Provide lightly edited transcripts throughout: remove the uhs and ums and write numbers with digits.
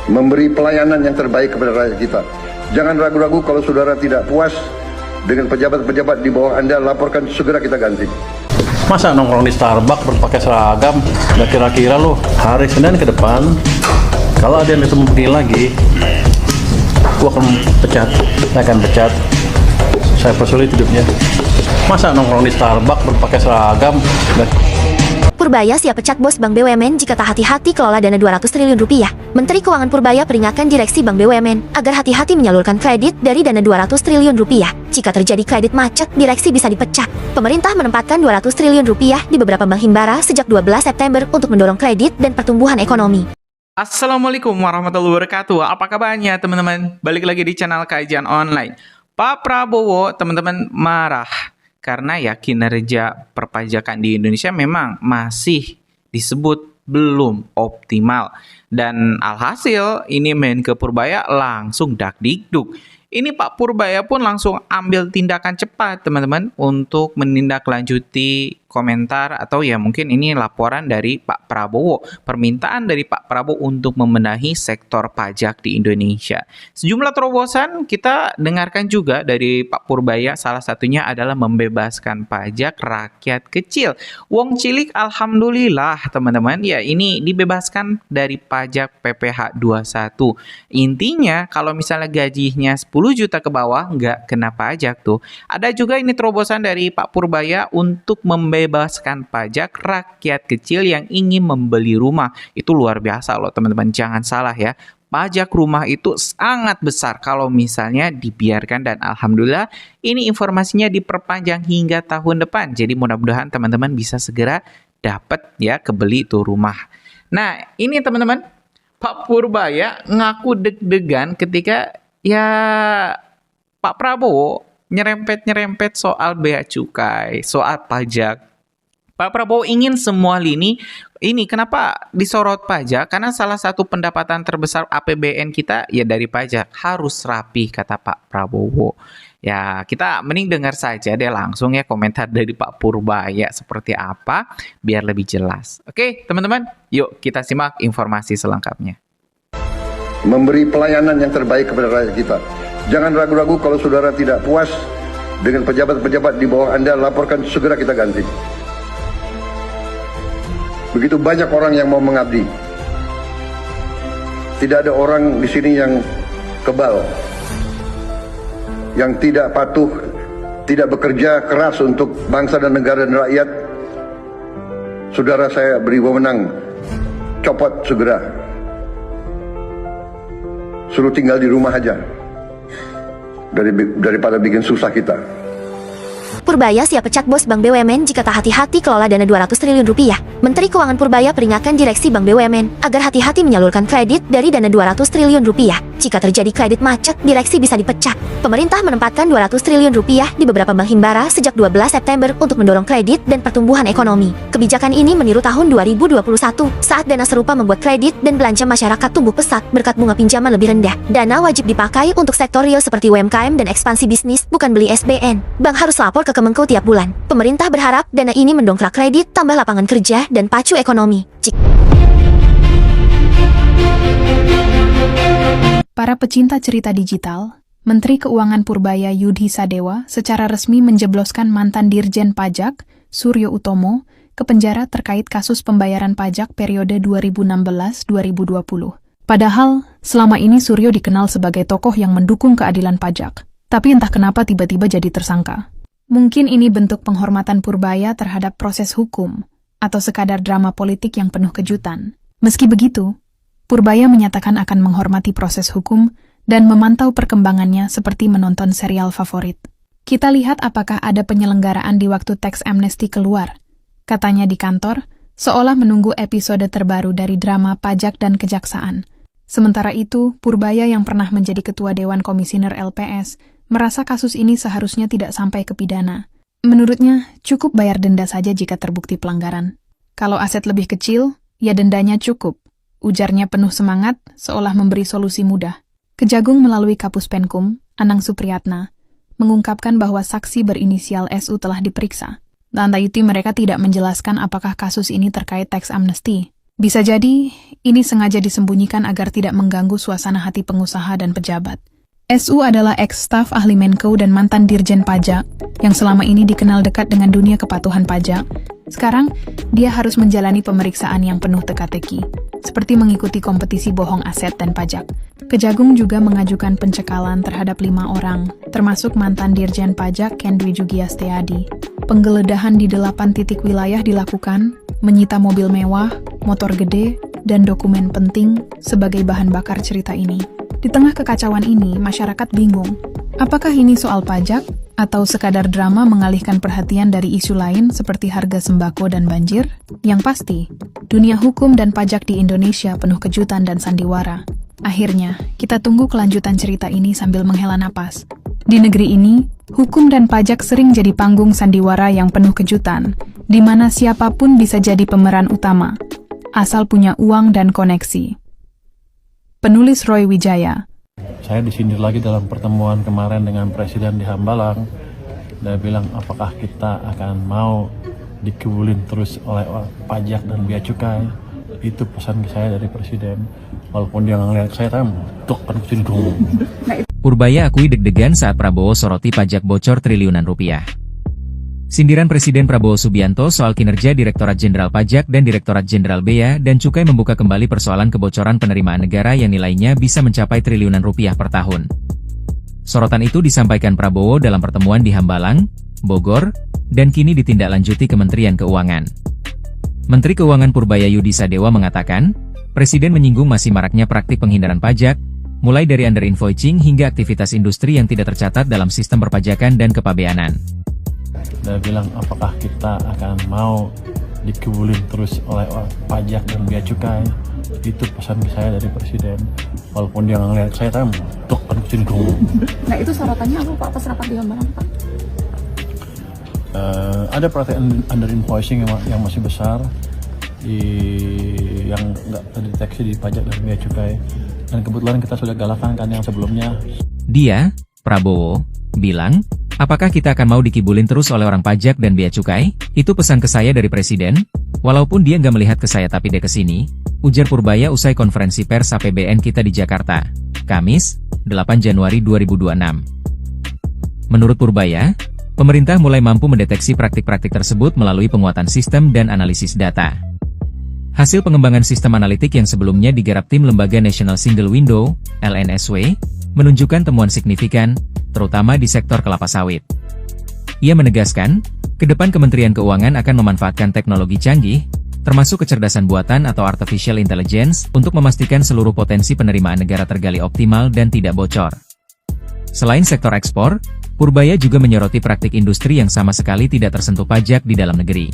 memberi pelayanan yang terbaik kepada rakyat kita. Jangan ragu-ragu kalau saudara tidak puas dengan pejabat-pejabat di bawah Anda, laporkan, segera kita ganti. Masa nongkrong di Starbucks berpakai seragam? Nggak kira-kira lo hari Senin ke depan kalau ada yang ketemu begini lagi, gua akan pecat. Saya akan pecat. Saya persulit hidupnya. Masa nongkrong di Starbucks berpakai seragam? Purbaya siap pecat bos Bank BUMN jika tak hati-hati kelola dana 200 triliun rupiah. Menteri Keuangan Purbaya peringatkan direksi Bank BUMN agar hati-hati menyalurkan kredit dari dana 200 triliun rupiah. Jika terjadi kredit macet, direksi bisa dipecat. Pemerintah menempatkan 200 triliun rupiah di beberapa bank himbara sejak 12 September untuk mendorong kredit dan pertumbuhan ekonomi. Assalamualaikum warahmatullahi wabarakatuh. Apa kabarnya teman-teman? Balik lagi di channel Kajian Online. Pak Prabowo, teman-teman, marah karena ya kinerja perpajakan di Indonesia memang masih disebut belum optimal. Dan alhasil ini Menko Purbaya langsung dakdikduk. Ini Pak Purbaya pun langsung ambil tindakan cepat teman-teman untuk menindaklanjuti komentar atau ya mungkin ini laporan dari Pak Prabowo. Permintaan dari Pak Prabowo untuk membenahi sektor pajak di Indonesia. Sejumlah terobosan kita dengarkan juga dari Pak Purbaya, salah satunya adalah membebaskan pajak rakyat kecil. Wong cilik alhamdulillah teman-teman ya ini dibebaskan dari pajak PPh 21. Intinya kalau misalnya gajinya 10 juta ke bawah nggak kena pajak tuh. Ada juga ini terobosan dari Pak Purbaya untuk membebaskan pajak rakyat kecil yang ingin membeli rumah. Itu luar biasa loh teman-teman, jangan salah ya. Pajak rumah itu sangat besar kalau misalnya dibiarkan dan alhamdulillah ini informasinya diperpanjang hingga tahun depan. Jadi mudah-mudahan teman-teman bisa segera dapat ya kebeli itu rumah. Nah ini teman-teman, Pak Purbaya ngaku deg-degan ketika ya Pak Prabowo nyerempet-nyerempet soal bea cukai, soal pajak. Pak Prabowo ingin semua lini ini kenapa disorot pajak? Karena salah satu pendapatan terbesar APBN kita ya dari pajak. Harus rapi kata Pak Prabowo. Ya kita mending dengar saja deh langsung ya komentar dari Pak Purbaya seperti apa biar lebih jelas. Oke teman-teman, yuk kita simak informasi selengkapnya. Memberi pelayanan yang terbaik kepada rakyat kita. Jangan ragu-ragu kalau saudara tidak puas dengan pejabat-pejabat di bawah Anda, laporkan, segera kita ganti. Begitu banyak orang yang mau mengabdi. Tidak ada orang di sini yang kebal, yang tidak patuh, tidak bekerja keras untuk bangsa dan negara dan rakyat. Saudara saya beri wewenang, copot segera. Suruh tinggal di rumah aja daripada bikin susah kita. Purbaya siap pecat bos Bank BUMN jika tak hati-hati kelola dana 200 triliun rupiah. Menteri Keuangan Purbaya peringatkan direksi Bank BUMN agar hati-hati menyalurkan kredit dari dana 200 triliun rupiah. Jika terjadi kredit macet, direksi bisa dipecat. Pemerintah menempatkan 200 triliun rupiah di beberapa bank himbara sejak 12 September untuk mendorong kredit dan pertumbuhan ekonomi. Kebijakan ini meniru tahun 2021 saat dana serupa membuat kredit dan belanja masyarakat tumbuh pesat berkat bunga pinjaman lebih rendah. Dana wajib dipakai untuk sektor real seperti UMKM dan ekspansi bisnis, bukan beli SBN. Bank harus lapor ke Kemenko tiap bulan. Pemerintah berharap dana ini mendongkrak kredit, tambah lapangan kerja, dan pacu ekonomi. Para pecinta cerita digital, Menteri Keuangan Purbaya Yudhi Sadewa secara resmi menjebloskan mantan Dirjen Pajak, Suryo Utomo, ke penjara terkait kasus pembayaran pajak periode 2016-2020. Padahal, selama ini Suryo dikenal sebagai tokoh yang mendukung keadilan pajak. Tapi entah kenapa tiba-tiba jadi tersangka. Mungkin ini bentuk penghormatan Purbaya terhadap proses hukum, atau sekadar drama politik yang penuh kejutan. Meski begitu, Purbaya menyatakan akan menghormati proses hukum dan memantau perkembangannya seperti menonton serial favorit. Kita lihat apakah ada penyelenggaraan di waktu teks amnesti keluar. Katanya di kantor, seolah menunggu episode terbaru dari drama Pajak dan Kejaksaan. Sementara itu, Purbaya yang pernah menjadi Ketua Dewan Komisioner LPS merasa kasus ini seharusnya tidak sampai ke pidana. Menurutnya, cukup bayar denda saja jika terbukti pelanggaran. Kalau aset lebih kecil, ya dendanya cukup. Ujarnya penuh semangat, seolah memberi solusi mudah. Kejagung melalui Kapus Penkum, Anang Supriyatna, mengungkapkan bahwa saksi berinisial SU telah diperiksa. Lantaiti mereka tidak menjelaskan apakah kasus ini terkait teks amnesti. Bisa jadi, ini sengaja disembunyikan agar tidak mengganggu suasana hati pengusaha dan pejabat. SU adalah ex-staf ahli Menko dan mantan Dirjen Pajak yang selama ini dikenal dekat dengan dunia kepatuhan pajak. Sekarang, dia harus menjalani pemeriksaan yang penuh teka-teki, seperti mengikuti kompetisi bohong aset dan pajak. Kejagung juga mengajukan pencekalan terhadap 5 orang, termasuk mantan Dirjen Pajak Ken Dwi Jugiastiadi. Penggeledahan di 8 titik wilayah dilakukan, menyita mobil mewah, motor gede, dan dokumen penting sebagai bahan bakar cerita ini. Di tengah kekacauan ini, masyarakat bingung. Apakah ini soal pajak atau sekadar drama mengalihkan perhatian dari isu lain seperti harga sembako dan banjir? Yang pasti, dunia hukum dan pajak di Indonesia penuh kejutan dan sandiwara. Akhirnya, kita tunggu kelanjutan cerita ini sambil menghela napas. Di negeri ini, hukum dan pajak sering jadi panggung sandiwara yang penuh kejutan, di mana siapapun bisa jadi pemeran utama, asal punya uang dan koneksi. Penulis Roy Wijaya. Saya disindir lagi dalam pertemuan kemarin dengan Presiden di Hambalang. Dia bilang, apakah kita akan mau dikebulin terus oleh pajak dan bea cukai? Itu pesan ke saya dari Presiden. Walaupun dia nggak ngeliat saya, tuk kan kesini dulu. Purbaya akui deg-degan saat Prabowo soroti pajak bocor triliunan rupiah. Sindiran Presiden Prabowo Subianto soal kinerja Direktorat Jenderal Pajak dan Direktorat Jenderal Bea dan Cukai membuka kembali persoalan kebocoran penerimaan negara yang nilainya bisa mencapai triliunan rupiah per tahun. Sorotan itu disampaikan Prabowo dalam pertemuan di Hambalang, Bogor, dan kini ditindaklanjuti Kementerian Keuangan. Menteri Keuangan Purbaya Yudi Sadewa mengatakan, Presiden menyinggung masih maraknya praktik penghindaran pajak, mulai dari under-invoicing hingga aktivitas industri yang tidak tercatat dalam sistem perpajakan dan kepabeanan. Dia bilang, apakah kita akan mau dikebulin terus oleh pajak dan bea cukai? Itu pesan ke saya dari Presiden. Walaupun dia nggak ngeliat saya, tuk kan kesini dulu. Nah itu sorotannya apa Pak pas rapat di Hambalang Pak? Ada praktek under invoicing yang masih besar, yang nggak terdeteksi di pajak dan bea cukai. Dan kebetulan kita sudah galakan kan yang sebelumnya. Dia, Prabowo, bilang, apakah kita akan mau dikibulin terus oleh orang pajak dan bea cukai? Itu pesan ke saya dari Presiden. Walaupun dia nggak melihat ke saya tapi dia ke sini, ujar Purbaya usai konferensi pers APBN kita di Jakarta, Kamis, 8 Januari 2026. Menurut Purbaya, pemerintah mulai mampu mendeteksi praktik-praktik tersebut melalui penguatan sistem dan analisis data. Hasil pengembangan sistem analitik yang sebelumnya digarap tim Lembaga National Single Window, LNSW, menunjukkan temuan signifikan, terutama di sektor kelapa sawit. Ia menegaskan, ke depan Kementerian Keuangan akan memanfaatkan teknologi canggih, termasuk kecerdasan buatan atau artificial intelligence, untuk memastikan seluruh potensi penerimaan negara tergali optimal dan tidak bocor. Selain sektor ekspor, Purbaya juga menyoroti praktik industri yang sama sekali tidak tersentuh pajak di dalam negeri.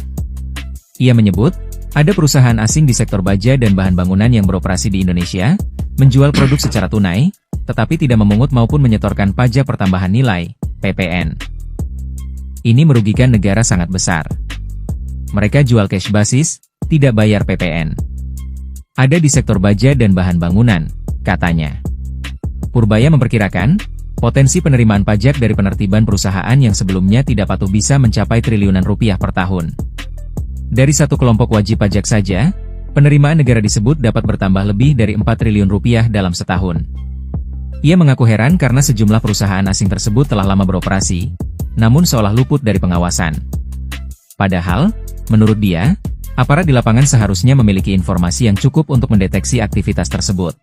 Ia menyebut, ada perusahaan asing di sektor baja dan bahan bangunan yang beroperasi di Indonesia, menjual produk secara tunai, tetapi tidak memungut maupun menyetorkan pajak pertambahan nilai, PPN. Ini merugikan negara sangat besar. Mereka jual cash basis, tidak bayar PPN. Ada di sektor baja dan bahan bangunan, katanya. Purbaya memperkirakan, potensi penerimaan pajak dari penertiban perusahaan yang sebelumnya tidak patuh bisa mencapai triliunan rupiah per tahun. Dari satu kelompok wajib pajak saja, penerimaan negara disebut dapat bertambah lebih dari 4 triliun rupiah dalam setahun. Ia mengaku heran karena sejumlah perusahaan asing tersebut telah lama beroperasi, namun seolah luput dari pengawasan. Padahal, menurut dia, aparat di lapangan seharusnya memiliki informasi yang cukup untuk mendeteksi aktivitas tersebut.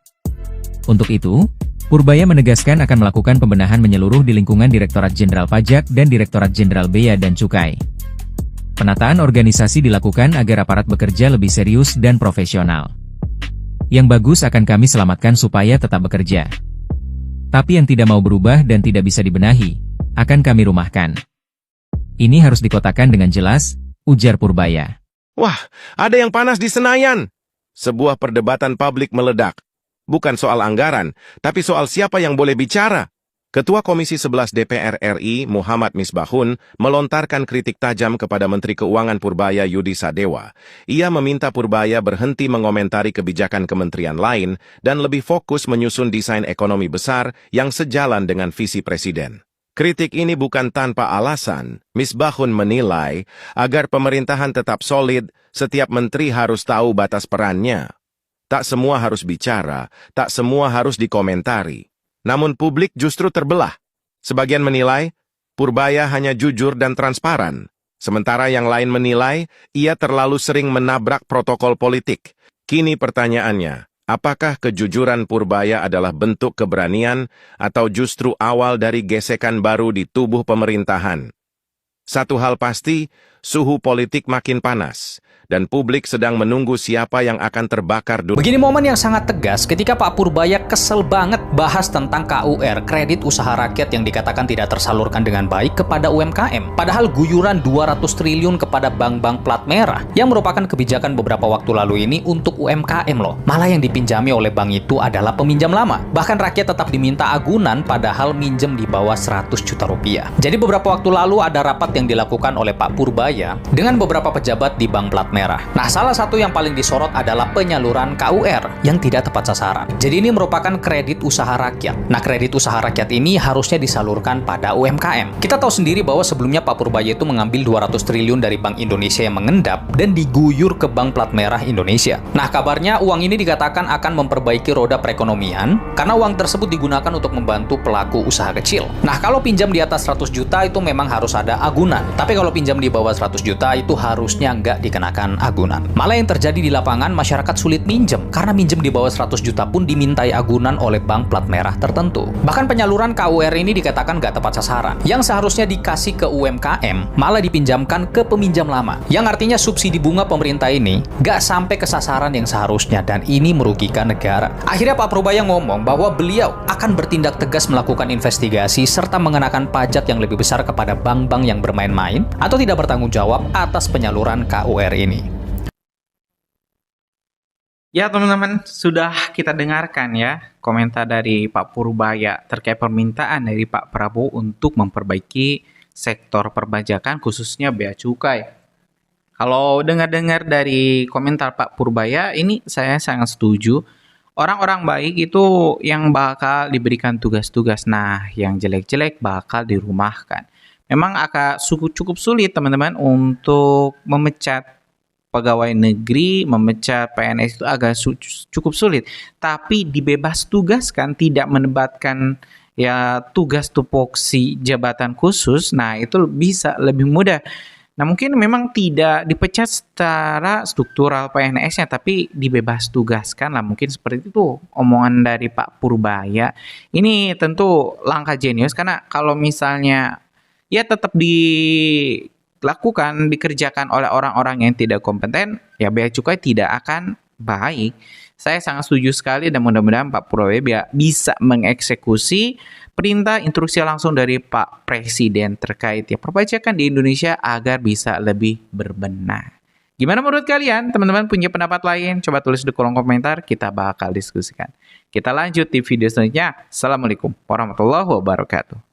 Untuk itu, Purbaya menegaskan akan melakukan pembenahan menyeluruh di lingkungan Direktorat Jenderal Pajak dan Direktorat Jenderal Bea dan Cukai. Penataan organisasi dilakukan agar aparat bekerja lebih serius dan profesional. Yang bagus akan kami selamatkan supaya tetap bekerja. Tapi yang tidak mau berubah dan tidak bisa dibenahi, akan kami rumahkan. Ini harus dikotakan dengan jelas, ujar Purbaya. Wah, ada yang panas di Senayan. Sebuah perdebatan publik meledak. Bukan soal anggaran, tapi soal siapa yang boleh bicara. Ketua Komisi 11 DPR RI, Muhammad Misbahun, melontarkan kritik tajam kepada Menteri Keuangan Purbaya Yudi Sadewa. Ia meminta Purbaya berhenti mengomentari kebijakan kementerian lain dan lebih fokus menyusun desain ekonomi besar yang sejalan dengan visi Presiden. Kritik ini bukan tanpa alasan. Misbahun menilai, agar pemerintahan tetap solid, setiap menteri harus tahu batas perannya. Tak semua harus bicara, tak semua harus dikomentari. Namun publik justru terbelah. Sebagian menilai, Purbaya hanya jujur dan transparan. Sementara yang lain menilai, ia terlalu sering menabrak protokol politik. Kini pertanyaannya, apakah kejujuran Purbaya adalah bentuk keberanian atau justru awal dari gesekan baru di tubuh pemerintahan? Satu hal pasti, suhu politik makin panas, dan publik sedang menunggu siapa yang akan terbakar dulu. Begini momen yang sangat tegas ketika Pak Purbaya kesel banget bahas tentang KUR, kredit usaha rakyat yang dikatakan tidak tersalurkan dengan baik kepada UMKM. Padahal guyuran 200 triliun kepada bank-bank plat merah yang merupakan kebijakan beberapa waktu lalu ini untuk UMKM loh. Malah yang dipinjami oleh bank itu adalah peminjam lama. Bahkan rakyat tetap diminta agunan padahal minjem di bawah 100 juta rupiah. Jadi beberapa waktu lalu ada rapat yang dilakukan oleh Pak Purbaya dengan beberapa pejabat di bank plat merah. Nah, salah satu yang paling disorot adalah penyaluran KUR yang tidak tepat sasaran. Jadi ini merupakan kredit usaha rakyat. Nah, kredit usaha rakyat ini harusnya disalurkan pada UMKM. Kita tahu sendiri bahwa sebelumnya Pak Purbaya itu mengambil 200 triliun dari Bank Indonesia yang mengendap dan diguyur ke bank plat merah Indonesia. Nah, kabarnya uang ini dikatakan akan memperbaiki roda perekonomian karena uang tersebut digunakan untuk membantu pelaku usaha kecil. Nah, kalau pinjam di atas 100 juta itu memang harus ada agunan. Tapi kalau pinjam di bawah 100 juta itu harusnya nggak dikenakan agunan. Malah yang terjadi di lapangan, masyarakat sulit minjem karena minjem di bawah 100 juta pun dimintai agunan oleh bank plat merah tertentu. Bahkan penyaluran KUR ini dikatakan nggak tepat sasaran. Yang seharusnya dikasih ke UMKM malah dipinjamkan ke peminjam lama. Yang artinya subsidi bunga pemerintah ini nggak sampai ke sasaran yang seharusnya dan ini merugikan negara. Akhirnya Pak Purbaya ngomong bahwa beliau akan bertindak tegas melakukan investigasi serta mengenakan pajak yang lebih besar kepada bank-bank yang bermain-main atau tidak bertanggung jawab atas penyaluran KUR ini. Ya teman-teman, sudah kita dengarkan ya komentar dari Pak Purbaya terkait permintaan dari Pak Prabowo untuk memperbaiki sektor perpajakan khususnya bea cukai. Kalau dengar-dengar dari komentar Pak Purbaya, ini saya sangat setuju. Orang-orang baik itu yang bakal diberikan tugas-tugas. Nah, yang jelek-jelek bakal dirumahkan. Memang akan cukup sulit teman-teman untuk memecat pegawai negeri, memecat PNS itu agak cukup sulit. Tapi dibebas tugas kan, tidak menempatkan ya tugas tupoksi jabatan khusus, nah itu bisa lebih mudah. Nah mungkin memang tidak dipecat secara struktural PNS-nya, tapi dibebas tugaskan lah, mungkin seperti itu omongan dari Pak Purbaya. Ini tentu langkah jenius, karena kalau misalnya ya tetap dikerjakan oleh orang-orang yang tidak kompeten, ya bea cukai tidak akan baik. Saya sangat setuju sekali dan mudah-mudahan Pak Purbaya bisa mengeksekusi perintah instruksi langsung dari Pak Presiden terkait ya perpajakan di Indonesia agar bisa lebih berbenah. Gimana menurut kalian? Teman-teman punya pendapat lain? Coba tulis di kolom komentar, kita bakal diskusikan. Kita lanjut di video selanjutnya. Assalamualaikum warahmatullahi wabarakatuh.